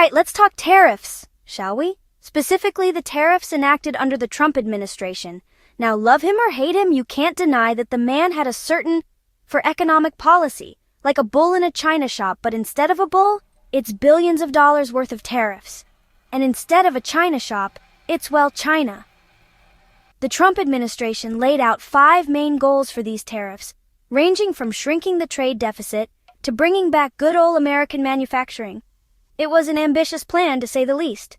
Alright, let's talk tariffs, shall we? Specifically the tariffs enacted under the Trump administration. Now, love him or hate him, you can't deny that the man had a certain for economic policy, like a bull in a china shop, but instead of a bull, it's billions of dollars worth of tariffs. And instead of a china shop, it's, well, China. The Trump administration laid out 5 main goals for these tariffs, ranging from shrinking the trade deficit to bringing back good old American manufacturing. It was an ambitious plan, to say the least.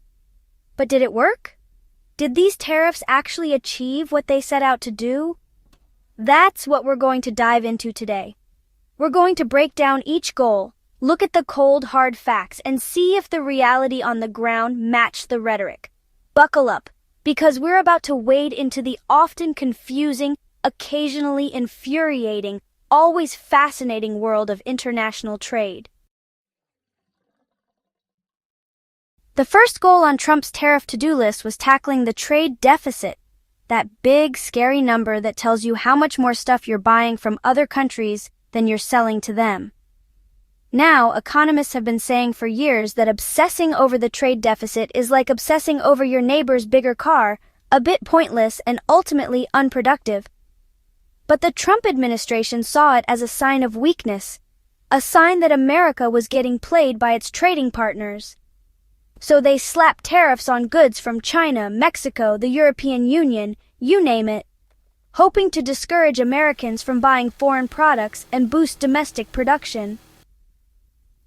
But did it work? Did these tariffs actually achieve what they set out to do? That's what we're going to dive into today. We're going to break down each goal, look at the cold, hard facts, and see if the reality on the ground matched the rhetoric. Buckle up, because we're about to wade into the often confusing, occasionally infuriating, always fascinating world of international trade. The first goal on Trump's tariff to-do list was tackling the trade deficit, that big, scary number that tells you how much more stuff you're buying from other countries than you're selling to them. Now, economists have been saying for years that obsessing over the trade deficit is like obsessing over your neighbor's bigger car, a bit pointless and ultimately unproductive. But the Trump administration saw it as a sign of weakness, a sign that America was getting played by its trading partners. So they slapped tariffs on goods from China, Mexico, the European Union, you name it, hoping to discourage Americans from buying foreign products and boost domestic production.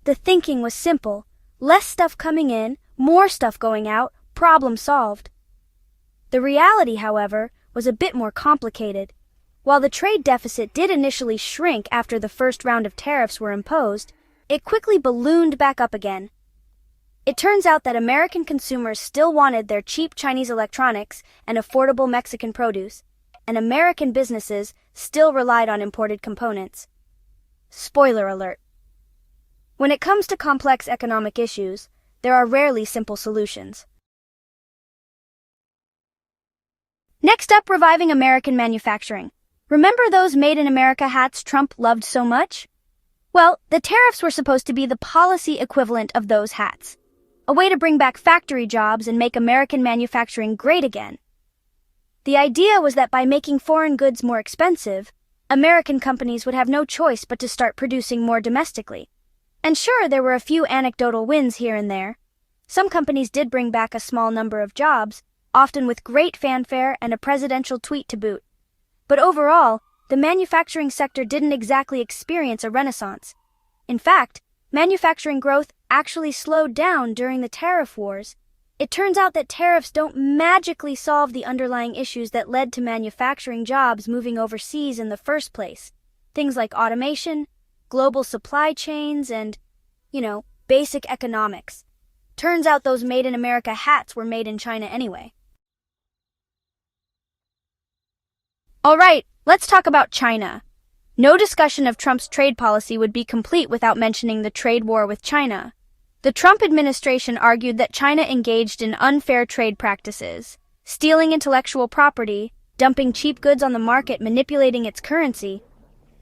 The thinking was simple: less stuff coming in, more stuff going out, problem solved. The reality, however, was a bit more complicated. While the trade deficit did initially shrink after the first round of tariffs were imposed, it quickly ballooned back up again. It turns out that American consumers still wanted their cheap Chinese electronics and affordable Mexican produce, and American businesses still relied on imported components. Spoiler alert. When it comes to complex economic issues, there are rarely simple solutions. Next up, reviving American manufacturing. Remember those Made in America hats Trump loved so much? Well, the tariffs were supposed to be the policy equivalent of those hats, a way to bring back factory jobs and make American manufacturing great again. The idea was that by making foreign goods more expensive, American companies would have no choice but to start producing more domestically. And sure, there were a few anecdotal wins here and there. Some companies did bring back a small number of jobs, often with great fanfare and a presidential tweet to boot. But overall, the manufacturing sector didn't exactly experience a renaissance. In fact, manufacturing growth actually slowed down during the tariff wars. It turns out that tariffs don't magically solve the underlying issues that led to manufacturing jobs moving overseas in the first place. Things like automation, global supply chains, and, basic economics. Turns out those Made in America hats were made in China anyway. Alright, let's talk about China. No discussion of Trump's trade policy would be complete without mentioning the trade war with China. The Trump administration argued that China engaged in unfair trade practices, stealing intellectual property, dumping cheap goods on the market, manipulating its currency,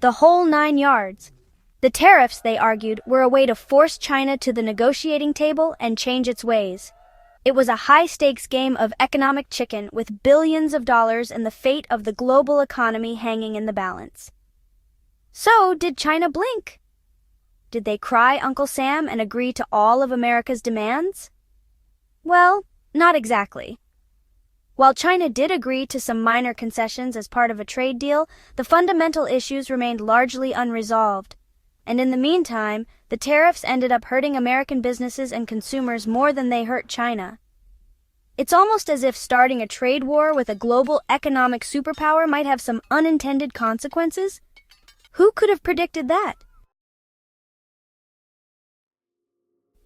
the whole 9 yards. The tariffs, they argued, were a way to force China to the negotiating table and change its ways. It was a high-stakes game of economic chicken with billions of dollars and the fate of the global economy hanging in the balance. So, did China blink? Did they cry Uncle Sam and agree to all of America's demands? Well, not exactly. While China did agree to some minor concessions as part of a trade deal, the fundamental issues remained largely unresolved. And in the meantime, the tariffs ended up hurting American businesses and consumers more than they hurt China. It's almost as if starting a trade war with a global economic superpower might have some unintended consequences. Who could have predicted that?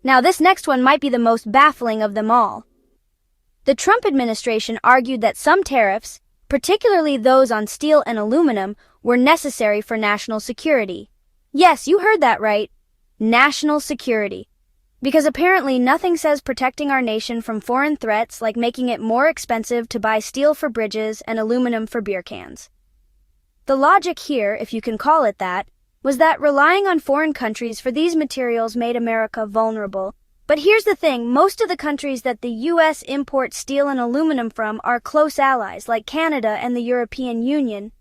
Now, this next one might be the most baffling of them all. The Trump administration argued that some tariffs, particularly those on steel and aluminum, were necessary for national security. Yes, you heard that right. National security. Because apparently nothing says protecting our nation from foreign threats like making it more expensive to buy steel for bridges and aluminum for beer cans. The logic here, if you can call it that, was that relying on foreign countries for these materials made America vulnerable, But here's the thing, most of the countries that the US imports steel and aluminum from are close allies, like Canada and the European Union.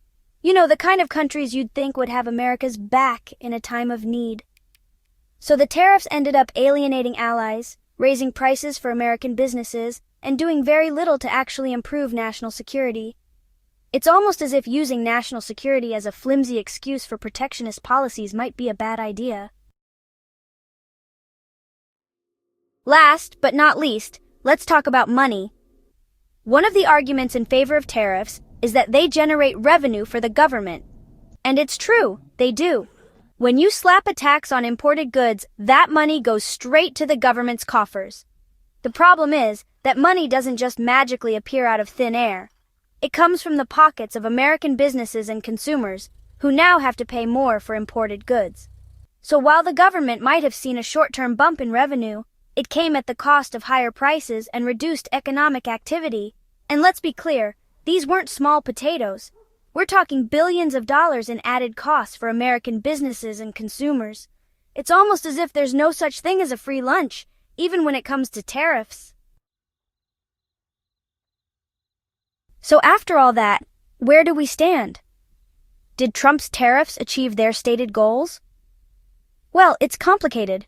You know, the kind of countries you'd think would have America's back in a time of need. So the tariffs ended up alienating allies, raising prices for American businesses, and doing very little to actually improve national security. It's almost as if using national security as a flimsy excuse for protectionist policies might be a bad idea. Last, but not least, let's talk about money. One of the arguments in favor of tariffs is that they generate revenue for the government. And it's true, they do. When you slap a tax on imported goods, that money goes straight to the government's coffers. The problem is that money doesn't just magically appear out of thin air. It comes from the pockets of American businesses and consumers, who now have to pay more for imported goods. So while the government might have seen a short-term bump in revenue, it came at the cost of higher prices and reduced economic activity. And let's be clear, these weren't small potatoes. We're talking billions of dollars in added costs for American businesses and consumers. It's almost as if there's no such thing as a free lunch, even when it comes to tariffs. So after all that, where do we stand? Did Trump's tariffs achieve their stated goals? Well, it's complicated.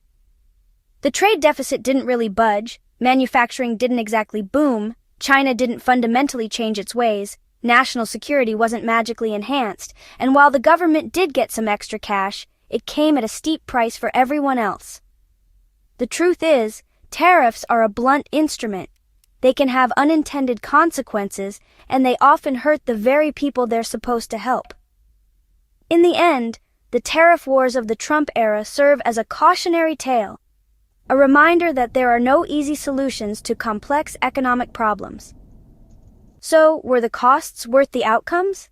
The trade deficit didn't really budge, manufacturing didn't exactly boom, China didn't fundamentally change its ways, national security wasn't magically enhanced, and while the government did get some extra cash, it came at a steep price for everyone else. The truth is, tariffs are a blunt instrument. They can have unintended consequences, and they often hurt the very people they're supposed to help. In the end, the tariff wars of the Trump era serve as a cautionary tale, a reminder that there are no easy solutions to complex economic problems. So, were the costs worth the outcomes?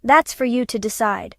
That's for you to decide.